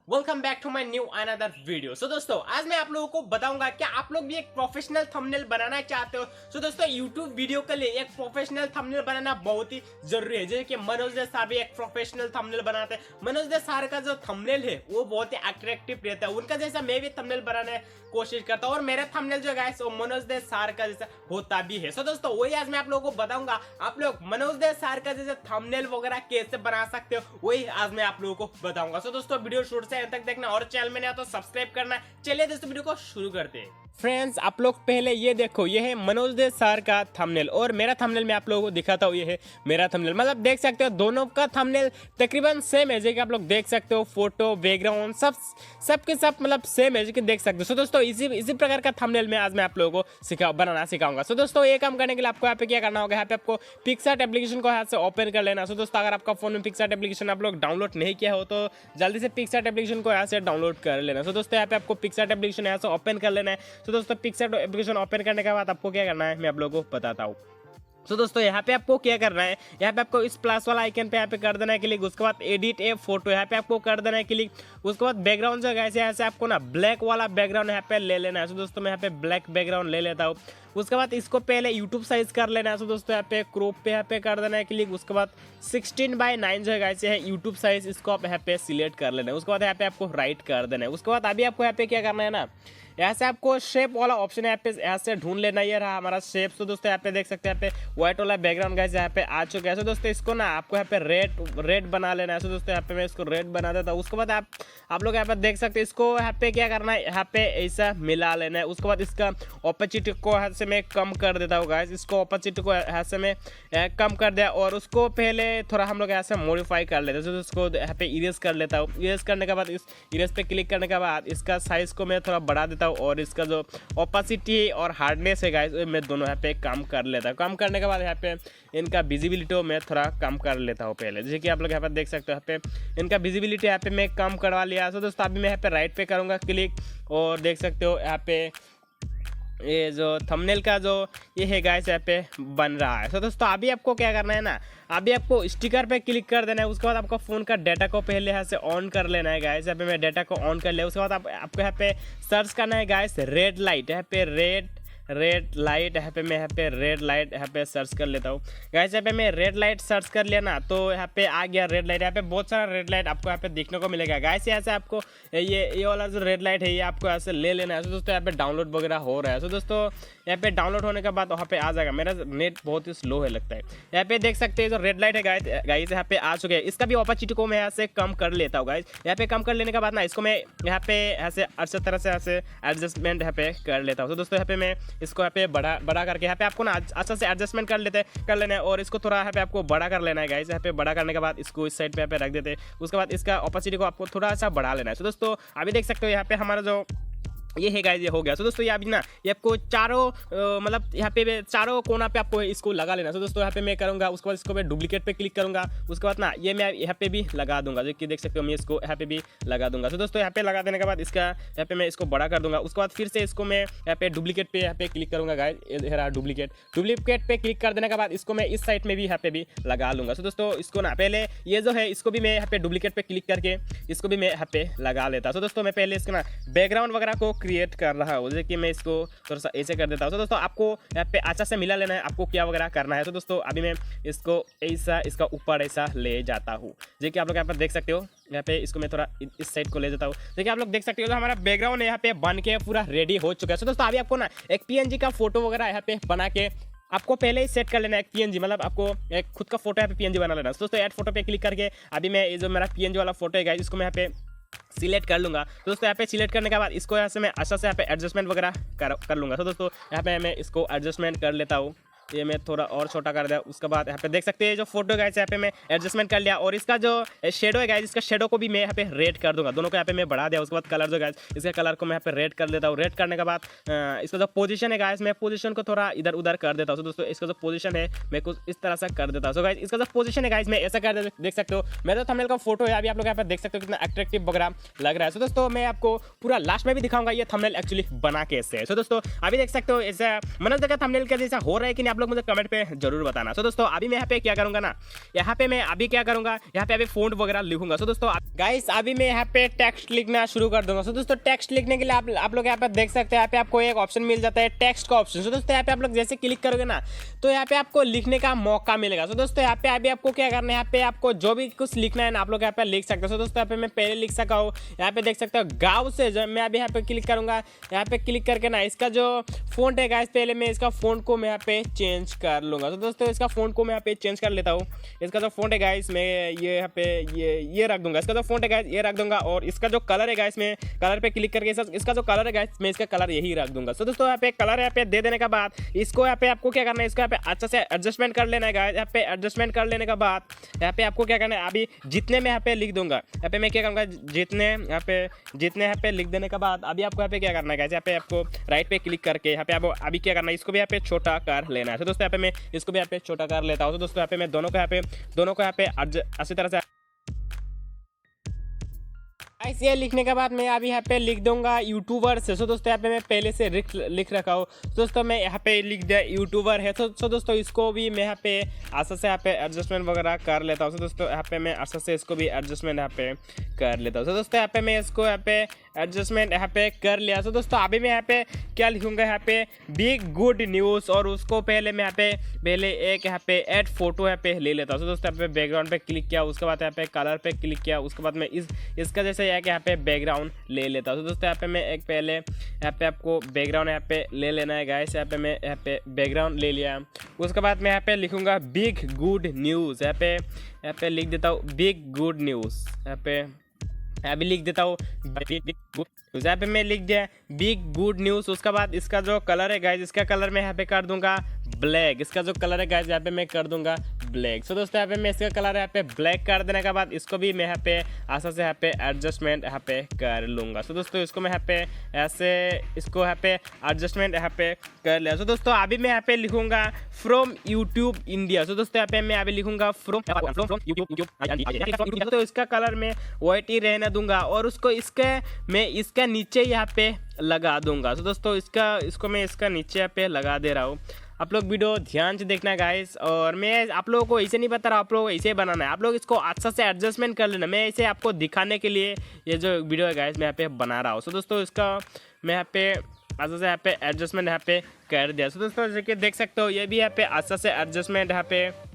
Welcome back to my new another video. So दोस्तों, आज मैं आप लोगों को बताऊंगा कि आप लोग भी एक प्रोफेशनल थंबनेल बनाना चाहते हो। सो दोस्तों, यूट्यूब वीडियो के लिए एक प्रोफेशनल थंबनेल बनाना बहुत ही जरूरी है। जैसे कि मनोज दे साहब भी एक प्रोफेशनल थंबनेल बनाते हैं। मनोज दे साहब का जो थंबनेल है वो बहुत ही अट्रैक्टिव रहता है। उनका जैसा मैं भी थंबनेल बनाने की कोशिश करता हूँ और मेरा थंबनेल जो गाइस वो मनोज दे साहब का जैसा होता भी है। सो दोस्तों, वही आज मैं आप लोगों को बताऊंगा आप लोग मनोज दे साहब का जैसे थंबनेल वगैरह कैसे बना सकते हो, वही आज मैं आप लोगों को बताऊंगा। सो दोस्तों, वीडियो शुरू से अंत तक देखना और चैनल में नया तो सब्सक्राइब करना। चलिए दोस्तों, वीडियो को शुरू करते हैं। फ्रेंड्स, आप लोग पहले ये देखो, ये है मनोज दे सर का थंबनेल और मेरा थंबनेल मैं आप लोगों को दिखाता हूँ। ये है मेरा थंबनेल, मतलब देख सकते हो दोनों का थंबनेल तकरीबन सेम है। जैसे कि आप लोग देख सकते हो, फोटो बैकग्राउंड सब के सब मतलब सेम है, जैसे कि देख सकते हो। सो दोस्तों, इसी प्रकार का थंबनेल में आज मैं आप लोगों को बनाना सिखाऊंगा। सो दोस्तों, ये काम करने के लिए आपको यहाँ पे क्या करना होगा, यहाँ पे आपको पिक्सआर्ट एप्लीकेशन को यहाँ से ओपन कर लेना। सो दोस्तों, अगर आपका फोन में पिक्सआर्ट एप्लीकेशन आप लोग डाउनलोड नहीं किया हो तो जल्दी से पिक्सआर्ट एप्लीकेशन को यहाँ से डाउनलोड कर लेना। सो दोस्तों, यहाँ पे आपको पिक्सआर्ट एप्लीकेशन यहाँ से ओपन कर लेना है। सो दोस्तों, पिक्सआर्ट एप्लीकेशन ओपन करने के बाद आपको क्या करना है मैं आप लोगों को बताता हूँ। सो दोस्तों, यहाँ पे आपको क्या करना है, यहाँ पे आपको इस प्लस वाला आइकन पे यहाँ पे कर देना है क्लिक। उसके बाद एडिट ए फोटो यहाँ पे आपको कर देना है क्लिक। उसके बाद बैकग्राउंड जो है यहाँ से आपको ना ब्लैक वाला बैकग्राउंड यहाँ पे ले लेना है। सो दोस्तों, मैं यहाँ पे ब्लैक बैकग्राउंड ले लेता हूँ। उसके बाद इसको पहले यूट्यूब साइज कर लेना है। सो दोस्तों, यहाँ पे क्रॉप पे यहाँ पे कर देना है क्लिक। उसके बाद 16:9 जो है ऐसे है यूट्यूब साइज, इसको आप यहाँ पे सिलेक्ट कर लेना है। उसके बाद यहाँ पे आपको राइट कर देना है। उसके बाद अभी आपको यहाँ पे क्या करना है ना, यहाँ से आपको शेप वाला ऑप्शन है, यहाँ से ढूंढ लेना। ये रहा हमारा शेप। तो दोस्तों, यहाँ पे देख सकते हैं, यहाँ पे व्हाइट वाला बैकग्राउंड गाइस यहाँ पे आ चुका है। सो दोस्तों, इसको ना आपको यहाँ पे रेड बना लेना है। सो दोस्तों, यहाँ पे मैं इसको रेड बना देता हूँ। उसके बाद आप लोग यहाँ पे देख सकते हैं, इसको यहाँ पे क्या करना है, यहाँ पे ऐसा मिला लेना है। उसके बाद इसका ऑपोजिट को यहाँ से मैं कम कर देता हूँ गाइस। इसको ऑपोजिट को यहाँ से मैं कम कर दिया और उसको पहले थोड़ा हम लोग यहाँ से मॉडिफाई कर लेते हैं। तो इसको यहाँ पे इरेज कर लेता हूँ। इरेज करने के बाद इस इरेज पे क्लिक करने के बाद इसका साइज को मैं थोड़ा बढ़ा देता हूँ और इसका जो ओपेसिटी और हार्डनेस है गाइस मैं दोनों यहाँ पे कम कर लेता हूँ। कम करने के बाद यहाँ पे इनका विजिबिलिटी मैं थोड़ा कम कर लेता हूँ पहले। जैसे कि आप लोग यहाँ पे देख सकते हो, यहाँ पे इनका विजिबिलिटी यहाँ पे मैं कम करवा लिया। तो दोस्तों, अभी मैं यहाँ पे राइट पे करूँगा क्लिक और देख सकते हो यहाँ पे ये जो थंबनेल का जो ये है गाइस यहाँ पे बन रहा है। तो दोस्तों, अभी आपको क्या करना है ना, अभी आपको स्टिकर पे क्लिक कर देना है। उसके बाद आपको फ़ोन का डाटा को पहले यहाँ से ऑन कर लेना है गाइस। यहाँ पे मैं डाटा को ऑन कर लिया। उसके बाद आपको यहाँ पे सर्च करना है गाइस रेड लाइट। यहाँ पे रेड लाइट, यहाँ पे मैं यहाँ पे रेड लाइट यहाँ पे सर्च कर लेता हूँ गाइस। यहाँ पे मैं रेड लाइट सर्च कर लिया ना, तो यहाँ पे आ गया रेड लाइट। यहाँ पे बहुत सारा रेड लाइट आपको यहाँ पे देखने को मिलेगा गाइस। यहाँ से आपको ये वाला जो रेड लाइट है ये आपको यहाँ से ले लेना है। तो दोस्तों, यहाँ पे डाउनलोड वगैरह हो रहा है। तो दोस्तों, यहाँ पे डाउनलोड होने के बाद वहाँ पे आ जाएगा। मेरा नेट बहुत ही स्लो है लगता है। यहाँ पे देख सकते हैं जो रेड लाइट है गाइस यहाँ पे आ चुके हैं। इसका भी ऑपोजिट को मैं यहाँ से कम कर लेता हूँ गाइस। यहाँ पे कम कर लेने के बाद ना इसको मैं यहाँ पे ऐसे अच्छी तरह से यहाँ से एडजस्टमेंट यहाँ पे कर लेता हूँ। तो दोस्तों, यहाँ पे मैं इसको यहाँ पे बड़ा करके यहाँ पे आपको ना अच्छा से एडजस्टमेंट कर लेना है और इसको थोड़ा यहाँ पे आपको बड़ा कर लेना है गाइस। यहाँ पे बड़ा करने के बाद इसको इस साइड पे यहाँ पे रख देते हैं। उसके बाद इसका ऑपोसिटी को आपको थोड़ा सा बढ़ा लेना है। तो दोस्तों, अभी देख सकते हो यहाँ पे हमारा जो ये है गाइस ये हो गया। तो दोस्तों, ये अभी ना ये आपको चारों मतलब यहाँ पे चारों कोना पे आपको इसको लगा लेना। तो दोस्तों, यहाँ पे मैं करूँगा। उसके बाद इसको मैं डुप्लीकेट पे क्लिक करूँगा। उसके बाद ना ये मैं यहाँ पे भी लगा दूंगा, जो कि देख सकते हो मैं इसको यहाँ पे भी लगा दूंगा। तो दोस्तों, यहाँ पे लगा देने के बाद इसका यहाँ पे मैं इसको बड़ा कर दूंगा। उसके बाद फिर से इसको मैं यहाँ पे डुप्लीकेट पे यहाँ पे क्लिक करूँगा गाइस। ये रहा डुप्लीकेट पे क्लिक कर देने के बाद इसको मैं इस साइड में भी यहाँ पे भी लगा लूँगा। तो दोस्तों, इसको ना पहले ये जो है इसको भी मैं यहाँ पे डुप्लीकेट पे क्लिक करके इसको भी मैं यहाँ पे लगा लेता। तो दोस्तों, मैं पहले इसका ना बैकग्राउंड वगैरह को क्रिएट कर रहा हूँ, जैसे कि मैं इसको थोड़ा सा ऐसे कर देता हूँ। तो दोस्तों, आपको यहाँ पे अच्छा से मिला लेना है, आपको क्या वगैरह करना है। तो दोस्तों, अभी मैं इसको ऐसा इसका ऊपर ऐसा ले जाता हूँ, जैसे कि आप लोग यहाँ पर देख सकते हो। यहाँ पे इसको मैं थोड़ा इस साइड को ले जाता हूँ। देखिए आप लोग देख सकते हो जो हमारा बैकग्राउंड है यहाँ पे बन के पूरा रेडी हो चुका है। तो दोस्तों, अभी आपको ना एक PNG का फोटो वगैरह यहाँ पे बना के आपको पहले ही सेट कर लेना है। एक PNG मतलब आपको एक खुद का फोटो यहाँ पे PNG बना लेना है। तो दोस्तों, ऐड फोटो पे क्लिक करके अभी मैं ये जो मेरा PNG वाला फोटो है गाइस इसको मैं यहाँ पे सिलेक्ट कर लूँगा। तो दोस्तों, यहाँ पे सिलेक्ट करने के बाद इसको यहाँ से मैं अच्छा से यहाँ पे एडजस्टमेंट वगैरह कर लूँगा। तो दोस्तों, यहाँ पे मैं इसको एडजस्टमेंट कर लेता हूँ। ये मैं थोड़ा और छोटा कर दिया। उसके बाद यहाँ पे देख सकते हैं जो फोटो गाइस यहाँ पे मैं एडजस्टमेंट कर लिया और इसका जो शेडो है गाइस इसका शेडो को भी मैं यहाँ पे रेड कर दूंगा। दोनों को यहाँ पे मैं बढ़ा दिया। उसके बाद कलर जो गाइस इसका कलर को मैं यहाँ पे रेड कर देता हूँ। रेड करने के बाद इसका जो पोजीशन है गाइस मैं पोजीशन को थोड़ा इधर उधर कर देता हूँ। तो दोस्तों, इसका जो पोजीशन है मैं कुछ इस तरह से कर देता हूँ। तो गाइस इसका जो पोजीशन है गाइस मैं ऐसा कर देख सकते हो। मेरा थंबनेल का फोटो है, अभी आप लोग यहाँ पे देख सकते हो कितना अट्रैक्टिव वगैरह लग रहा है। तो दोस्तों, मैं आपको पूरा लास्ट में भी दिखाऊंगा ये थंबनेल एक्चुअली बना कैसे है। तो दोस्तों, अभी देख सकते हो ऐसा मनोज दा का थंबनेल का जैसा हो रहा है कि नहीं आप लोग मुझे कमेंट पे जरूर बताना। सो दोस्तों अभी मैं यहाँ पे क्या करूंगा ना, यहाँ पे मैं अभी क्या करूंगा, यहाँ पे अभी फ़ॉन्ट वगैरह लिखूंगा। सो दोस्तों गाइस अभी मैं यहाँ पे टेक्स्ट लिखना शुरू कर दूंगा। सो दोस्तों टेक्स्ट लिखने के लिए आप लोग यहाँ पे देख सकते हैं, यहाँ पे आपको एक ऑप्शन मिल जाता है टेक्स्ट का ऑप्शन। सो दोस्तों यहाँ पे आप लोग जैसे क्लिक करोगे ना तो यहाँ पे आपको लिखने का मौका मिलेगा। सो दोस्तों यहाँ पे अभी आपको क्या करना है, यहाँ पे आपको जो भी कुछ लिखना है ना आप लोग यहाँ पे लिख सकते हो। सो दोस्तों यहाँ पे मैं पहले लिख सका हूँ, यहाँ पे देख सकते हो गाँव से। जब मैं अभी यहाँ पे क्लिक करूंगा, यहाँ पे क्लिक करके ना इसका जो फ़ॉन्ट है गाइस, पहले मैं इसका फ़ॉन्ट को मैं यहाँ पे चेंज कर लूँगा। तो दोस्तों इसका फ़ॉन्ट को मैं यहाँ पे चेंज कर लेता हूँ। इसका जो फ़ॉन्ट है गाइस मैं ये यहाँ पे ये रख दूंगा। इसका जो फ़ॉन्ट है गाइस ये रख दूंगा, और इसका जो कलर है गाइस मैं कलर पे क्लिक करके इसका जो कलर है गाइस मैं इसका कलर यही रख दूंगा। सो दोस्तों यहाँ पे कलर यहाँ पे दे देने के बाद इसको यहाँ पे आपको क्या करना है, इसको यहाँ पे अच्छा से एडजस्टमेंट कर लेना है गाइस। यहाँ पे एडजस्टमेंट कर लेने के बाद यहाँ पे आपको क्या करना है, अभी जितने में यहाँ पे लिख दूंगा, यहाँ पे मैं क्या करूँगा जितने यहाँ पे लिख देने के बाद अभी आपको यहाँ पे क्या करना है गाइस, यहाँ पे आपको राइट पे क्लिक करके यहाँ पे आपको अभी क्या करना है, इसको भी यहाँ पे छोटा कर लेना है। तो दोस्तों यहाँ पे मैं इसको भी यहाँ पे छोटा कर लेता हूँ। तो दोस्तों यहाँ पे मैं दोनों को यहाँ पे अच्छी तरह से ये लिखने के बाद मैं अभी यहाँ पे लिख दूंगा यूट्यूबर से। सो दोस्तों यहाँ पे मैं पहले से लिख रखा हूँ। दोस्तों मैं यहाँ पे लिख दिया यूट्यूबर है। सो दोस्तों इसको भी मैं यहाँ पे आशा से यहाँ पे एडजस्टमेंट वगैरह कर लेता हूँ। सो दोस्तों यहाँ पे मैं आशा से इसको भी एडजस्टमेंट यहाँ पे कर लेता हूँ। सो दोस्तों यहाँ पे मैं इसको यहाँ पे एडजस्टमेंट यहाँ पे कर लिया। सो दोस्तों अभी मैं यहाँ पे क्या लिखूंगा, यहाँ पे बिग गुड न्यूज़, और उसको पहले मैं यहाँ पे एक यहाँ पे ऐड फोटो यहाँ पे ले लेता हूँ। सो दोस्तों यहाँ पे बैकग्राउंड पे क्लिक किया, उसके बाद यहाँ पे कलर पे क्लिक किया, उसके बाद मैं इसका जैसे यहाँ पे बैकग्राउंड ले लेता हूँ। तो दोस्तों यहाँ पे मैं एक पहले यहाँ पे आपको बैकग्राउंड यहाँ पे ले लेना है गाइस। यहाँ पे मैं यहाँ पे बैकग्राउंड ले लिया, उसके बाद मैं यहाँ पे लिखूंगा बिग गुड न्यूज़। यहाँ पे लिख देता हूँ बिग गुड न्यूज़। यहाँ पे अभी लिख देता हूँ यहाँ पे मैं लिख दिया बिग गुड न्यूज़। उसके बाद इसका जो कलर है गाइस, इसका कलर मैं यहाँ पे कर दूंगा ब्लैक। इसका जो कलर है गाइस यहाँ पे मैं कर दूंगा ब्लैक। सो दोस्तों यहाँ पे मैं इसका कलर यहाँ पे ब्लैक कर देने के बाद इसको भी मैं यहाँ पे आशा से यहाँ पे एडजस्टमेंट यहाँ पे कर लूँगा। सो दोस्तों इसको मैं यहाँ पे ऐसे इसको यहाँ पे एडजस्टमेंट यहाँ पे कर लिया। सो दोस्तों अभी मैं यहाँ पे लिखूंगा फ्रॉम यूट्यूब इंडिया। सो दोस्तों यहाँ पे मैं अभी लिखूंगा फ्रॉम यूट्यूब। तो इसका कलर मैं वाइट ही रहने दूंगा, और उसको मैं इसका नीचे यहाँ पे लगा दूंगा। तो दोस्तों इसको मैं इसका नीचे यहाँ पे लगा दे रहा हूँ। आप लोग वीडियो ध्यान से देखना गाइस, और मैं आप लोगों को ऐसे नहीं बता रहा, आप लोगों को ऐसे बनाना है। आप लोग इसको अच्छा से एडजस्टमेंट कर लेना। मैं इसे आपको दिखाने के लिए ये जो वीडियो है गाइस मैं यहाँ पे बना रहा हूँ। सो दोस्तों इसका मैं यहाँ पे अच्छा से यहाँ पे एडजस्टमेंट यहाँ पे कर दिया। सो दोस्तों जैसे कि देख सकते हो ये भी यहाँ पे अच्छा से एडजस्टमेंट यहाँ पे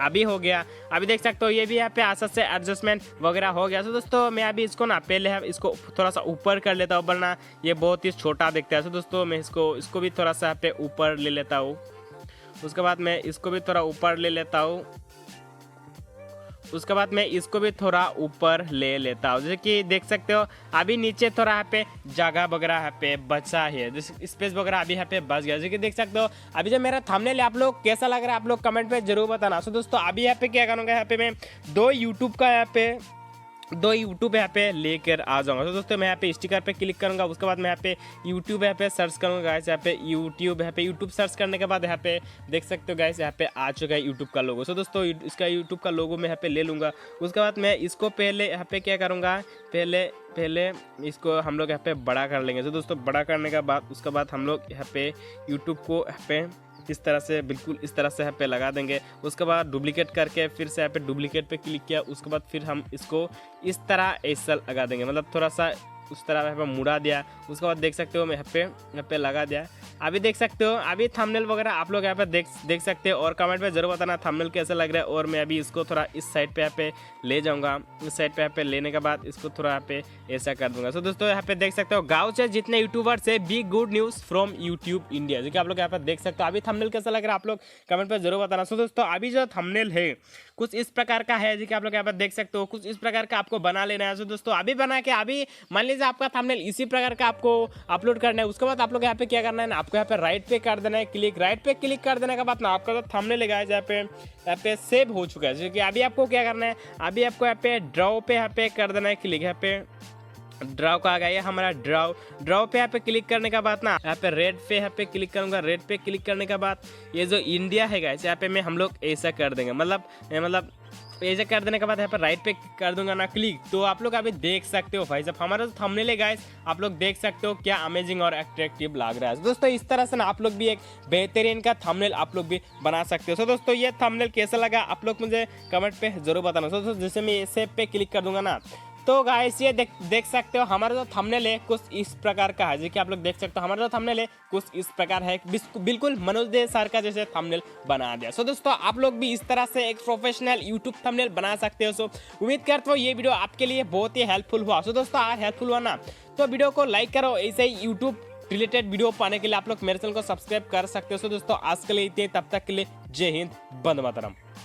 अभी हो गया। अभी देख सकते हो ये भी यहाँ पे आसानी से एडजस्टमेंट वगैरह हो गया। तो दोस्तों मैं अभी इसको ना पहले इसको थोड़ा सा ऊपर कर लेता हूँ, वरना ये बहुत ही छोटा दिखता है। तो दोस्तों मैं इसको भी थोड़ा सा यहाँ पे ऊपर ले लेता हूँ। उसके बाद मैं इसको भी थोड़ा ऊपर ले लेता हूँ। उसके बाद मैं इसको भी थोड़ा ऊपर ले लेता हूँ। जैसे कि देख सकते हो अभी नीचे थोड़ा यहाँ पे जगह वगैरह यहाँ पे बचा है, जैसे स्पेस वगैरह अभी यहाँ पे बच गया। जैसे कि देख सकते हो अभी जो मेरा थंबनेल है आप लोग कैसा लग रहा है आप लोग कमेंट पे जरूर बताना। सो दोस्तों अभी यहाँ पे क्या करूँगा, यहाँ पे मैं दो यूट्यूब यहाँ पे लेकर आ जाऊंगा। तो दोस्तों मैं यहाँ पे स्टिकर पे क्लिक करूंगा। उसके बाद मैं यहाँ पे यूट्यूब यहाँ पे सर्च करूंगा गाइस। यहाँ पे यूट्यूब सर्च करने के बाद यहाँ पे देख सकते हो गाइस यहाँ पे आ चुका है यूट्यूब का लोगो। सो दोस्तों इसका यूट्यूब का लोगो मैं यहाँ पे ले लूँगा। उसके बाद मैं इसको पहले यहाँ पे क्या करूँगा, पहले इसको हम लोग यहाँ पे बड़ा कर लेंगे। तो दोस्तों बड़ा करने के बाद उसके बाद हम लोग यहाँ पे यूट्यूब को यहाँ पे इस तरह से बिल्कुल इस तरह से यहाँ पे लगा देंगे। उसके बाद डुप्लीकेट करके फिर से यहाँ पे डुप्लीकेट पे क्लिक किया। उसके बाद फिर हम इसको इस तरह ऐसा लगा देंगे, मतलब थोड़ा सा उस तरह यहाँ पे मुड़ा दिया। उसके बाद देख सकते हो मैं यहाँ पे लगा दिया। अभी देख सकते हो अभी थंबनेल वगैरह आप लोग यहाँ पे देख सकते हो, और कमेंट में जरूर बताना थंबनेल कैसा लग रहा है। और मैं अभी इसको थोड़ा इस साइड पे यहाँ पे ले जाऊँगा। इस साइड पे यहाँ पे लेने के बाद इसको थोड़ा यहाँ पे ऐसा कर दूंगा। तो दोस्तों यहाँ पे देख सकते हो गाँव से जितने यूट्यूबर्स है big good news from YouTube India, जो कि आप लोग यहाँ पे देख सकते हो। अभी थंबनेल कैसा लग रहा है आप लोग कमेंट पर जरूर बताना। सो दोस्तों अभी जो थंबनेल है कुछ इस प्रकार का है, जो कि आप लोग यहाँ पर देख सकते हो। कुछ इस प्रकार का आपको बना लेना है। सो दोस्तों अभी बना के अभी मान लीजिए आपका थंबनेल इसी प्रकार का आपको अपलोड करना है। उसके बाद आप लोग यहाँ पे क्या करना है ना, आपको यहाँ पे राइट पे कर देना है क्लिक। राइट पे क्लिक कर देने के बाद ना आपका जो थंबनेल है गाइस यहाँ पे सेव हो चुका है। जैसे कि अभी आपको क्या करना है, अभी आपको यहाँ पे ड्रॉ पे यहाँ पे कर देना है क्लिक। यहाँ पे ड्रॉ का आ गया हमारा ड्रॉ पे यहाँ पे क्लिक करने के बाद ना यहाँ पे रेड पे यहाँ पे क्लिक करूंगा। रेड पे क्लिक करने के बाद ये जो इंडिया है गाइस यहाँ पे हम लोग ऐसा कर देंगे, मतलब ऐसे कर देने के बाद यहाँ पर राइट पे कर दूंगा ना क्लिक, तो आप लोग अभी देख सकते हो भाई साहब हमारा जो थंबनेल है गाइस, आप लोग देख सकते हो क्या अमेजिंग और अट्रैक्टिव लग रहा है। दोस्तों इस तरह से ना आप लोग भी एक बेहतरीन का थंबनेल आप लोग भी बना सकते हो। दोस्तों ये थंबनेल कैसा लगा आप लोग मुझे कमेंट पे जरूर बताना। दोस्तों जैसे मैं सेव पे क्लिक कर दूंगा ना, तो गाइस ये देख सकते हो हमारा जो थंबनेल है कुछ इस प्रकार का है। जैसे कि आप लोग देख सकते हो हमारा जो थंबनेल है कुछ इस प्रकार है, बिल्कुल मनोज दे सर का जैसे थंबनेल बना दिया। सो दोस्तों आप लोग भी इस तरह से एक प्रोफेशनल यूट्यूब थंबनेल बना सकते हो। सो उम्मीद करता हूँ ये वीडियो आपके लिए बहुत ही हेल्पफुल हुआ। सो दोस्तों हेल्पफुल हुआ ना तो वीडियो को लाइक करो। ऐसे ही यूट्यूब रिलेटेड वीडियो पाने के लिए आप लोग मेरे चैनल को सब्सक्राइब कर सकते हो। सो दोस्तों आज के लिए इतने, तब तक के लिए जय हिंद, वंदे मातरम।